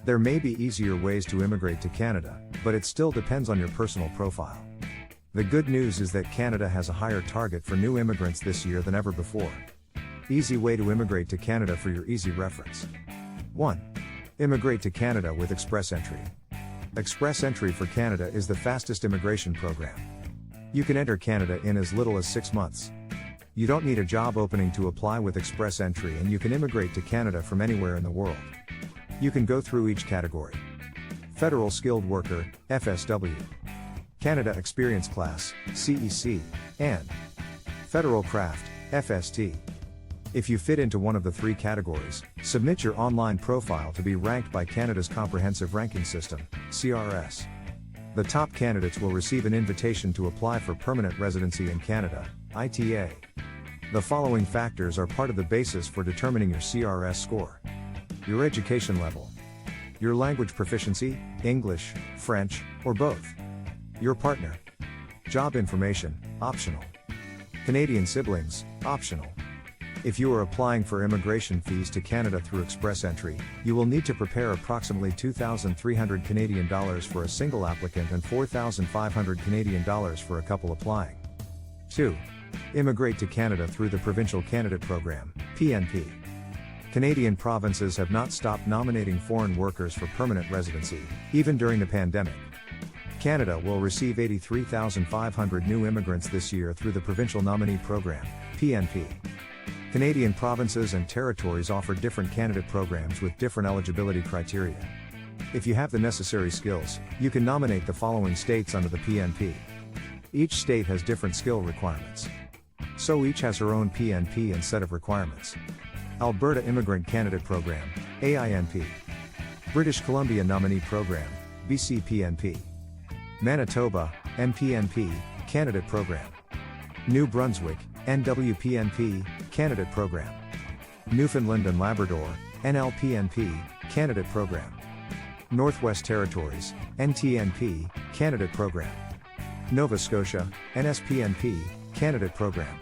There may be easier ways to immigrate to Canada, but it still depends on your personal profile. The good news is that Canada has a higher target for new immigrants this year than ever before. Easy way to immigrate to Canada for your easy reference. 1. Immigrate to Canada with ExpressEntry. ExpressEntry for Canada is the fastest immigration program. You can enter Canada in as little as 6 months. You don't need a job opening to apply with ExpressEntry, and you can immigrate to Canada from anywhere in the world. You can go through each category. Federal Skilled Worker, FSW. Canada Experience Class, CEC, and Federal Craft, FST. If you fit into one of the 3 categories, submit your online profile to be ranked by Canada's Comprehensive Ranking System, CRS. The top candidates will receive an invitation to apply for permanent residency in Canada, ITA. The following factors are part of the basis for determining your CRS score. Your education level. Your language proficiency, English, French, or both. Your partner. Job information, optional. Canadian siblings, optional. If you are applying for immigration fees to Canada through ExpressEntry, you will need to prepare approximately $2,300 Canadian dollars for a single applicant and $4,500 Canadian dollars for a couple applying. 2. Immigrate to Canada through the Provincial Candidate Program, PNP. Canadian provinces have not stopped nominating foreign workers for permanent residency, even during the pandemic. Canada will receive 83,500 new immigrants this year through the Provincial Nominee Program, PNP. Canadian provinces and territories offer different candidate programs with different eligibility criteria. If you have the necessary skills, you can nominate the following states under the PNP. Each state has different skill requirements. So each has her own PNP and set of requirements. Alberta Immigrant Candidate Program, AINP. British Columbia Nominee Program, BCPNP. Manitoba, MPNP, Candidate Program. New Brunswick, NWPNP, Candidate Program. Newfoundland and Labrador, NLPNP, Candidate Program. Northwest Territories, NTNP, Candidate Program. Nova Scotia, NSPNP, Candidate Program.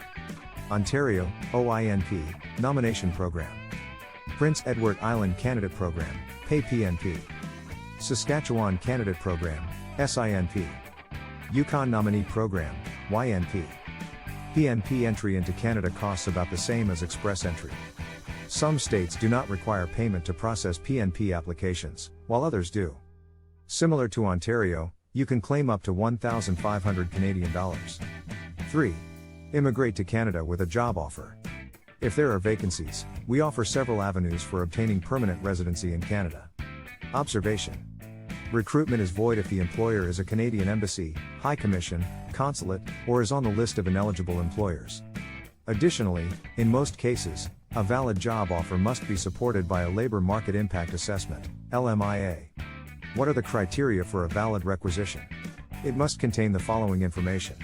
Ontario, OINP, Nomination Program. Prince Edward Island Candidate Program, PAY-PNP. Saskatchewan Candidate Program, SINP. Yukon Nominee Program, YNP. PNP entry into Canada costs about the same as ExpressEntry. Some states do not require payment to process PNP applications, while others do. Similar to Ontario, you can claim up to $1,500 Canadian dollars. 3. Immigrate to Canada with a job offer. If there are vacancies, we offer several avenues for obtaining permanent residency in Canada. Observation. Recruitment is void if the employer is a Canadian embassy, high commission, consulate, or is on the list of ineligible employers. Additionally, in most cases, a valid job offer must be supported by a Labor Market Impact Assessment, LMIA. What are the criteria for a valid requisition? It must contain the following information.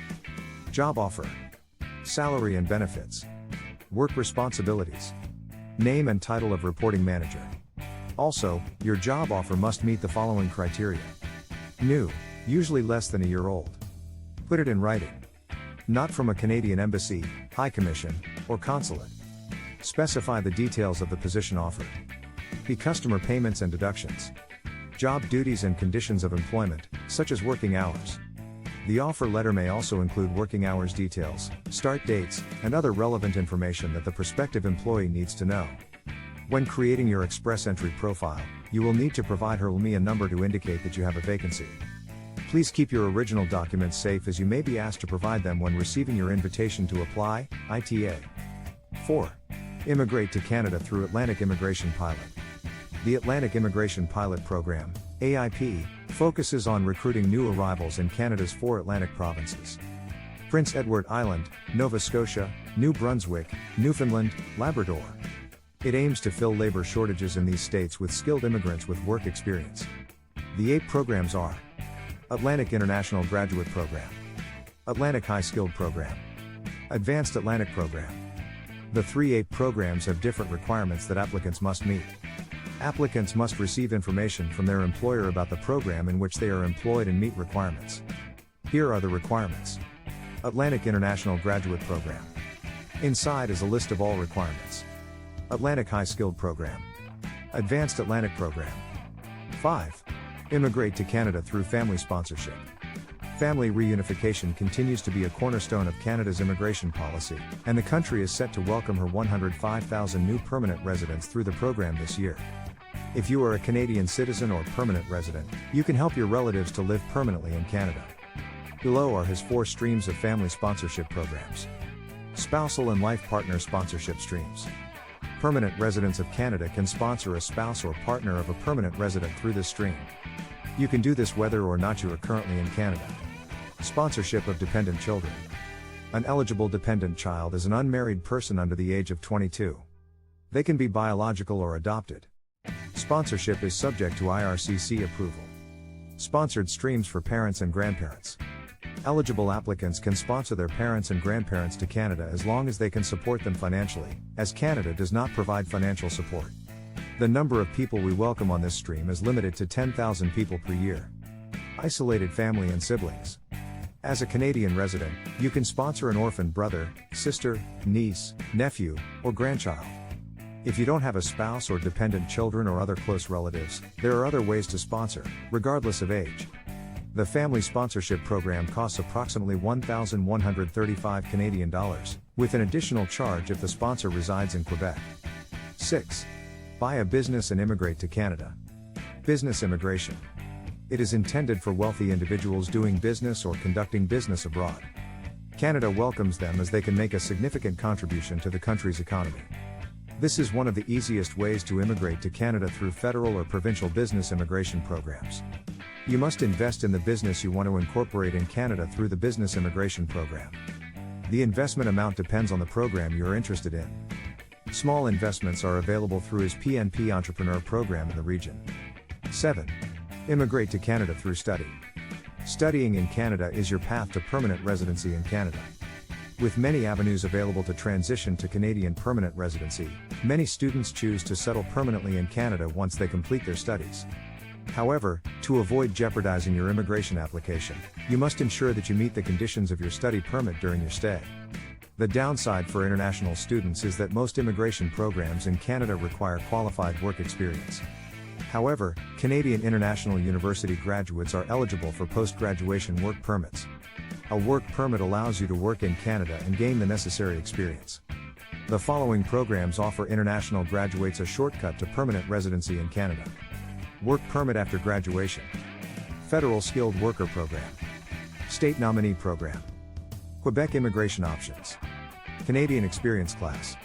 Job offer. Salary and benefits. Work responsibilities. Name and title of reporting manager. Also, your job offer must meet the following criteria. New, usually less than a year old. Put it in writing. Not from a Canadian embassy, high commission, or consulate. Specify the details of the position offered. The customer payments and deductions. Job duties and conditions of employment, such as working hours. The offer letter may also include working hours details, start dates, and other relevant information that the prospective employee needs to know. When creating your ExpressEntry profile, you will need to provide her LMIA number to indicate that you have a vacancy. Please keep your original documents safe, as you may be asked to provide them when receiving your invitation to apply, ITA. 4. Immigrate to Canada through Atlantic Immigration Pilot. The Atlantic Immigration Pilot Program, AIP, focuses on recruiting new arrivals in Canada's 4 Atlantic provinces: Prince Edward Island, Nova Scotia, New Brunswick, Newfoundland, Labrador. It aims to fill labor shortages in these states with skilled immigrants with work experience. The 8 programs are: Atlantic International Graduate Program, Atlantic High Skilled Program, Advanced Atlantic Program. The 3 8 programs have different requirements that applicants must meet. Applicants must receive information from their employer about the program in which they are employed and meet requirements. Here are the requirements. Atlantic International Graduate Program. Inside is a list of all requirements. Atlantic High Skilled Program. Advanced Atlantic Program. 5. Immigrate to Canada through family sponsorship. Family reunification continues to be a cornerstone of Canada's immigration policy, and the country is set to welcome her 105,000 new permanent residents through the program this year. If you are a Canadian citizen or permanent resident, you can help your relatives to live permanently in Canada. Below are his 4 streams of family sponsorship programs. Spousal and life partner sponsorship streams. Permanent residents of Canada can sponsor a spouse or partner of a permanent resident through this stream. You can do this whether or not you are currently in Canada. Sponsorship of dependent children. An eligible dependent child is an unmarried person under the age of 22. They can be biological or adopted. Sponsorship is subject to IRCC approval. Sponsored streams for parents and grandparents. Eligible applicants can sponsor their parents and grandparents to Canada as long as they can support them financially, as Canada does not provide financial support. The number of people we welcome on this stream is limited to 10,000 people per year. Isolated family and siblings. As a Canadian resident, you can sponsor an orphan brother, sister, niece, nephew, or grandchild. If you don't have a spouse or dependent children or other close relatives, there are other ways to sponsor, regardless of age. The family sponsorship program costs approximately 1,135 Canadian dollars, with an additional charge if the sponsor resides in Quebec. 6. Buy a business and immigrate to Canada. Business immigration. It is intended for wealthy individuals doing business or conducting business abroad. Canada welcomes them as they can make a significant contribution to the country's economy. This is one of the easiest ways to immigrate to Canada through federal or provincial business immigration programs. You must invest in the business you want to incorporate in Canada through the business immigration program. The investment amount depends on the program you are interested in. Small investments are available through his PNP Entrepreneur program in the region. 7. Immigrate to Canada through study. Studying in Canada is your path to permanent residency in Canada. With many avenues available to transition to Canadian permanent residency, many students choose to settle permanently in Canada once they complete their studies. However, to avoid jeopardizing your immigration application, you must ensure that you meet the conditions of your study permit during your stay. The downside for international students is that most immigration programs in Canada require qualified work experience. However, Canadian International University graduates are eligible for post-graduation work permits. A work permit allows you to work in Canada and gain the necessary experience. The following programs offer international graduates a shortcut to permanent residency in Canada. Work permit after graduation. Federal Skilled Worker Program. State Nominee Program. Quebec Immigration Options. Canadian Experience Class.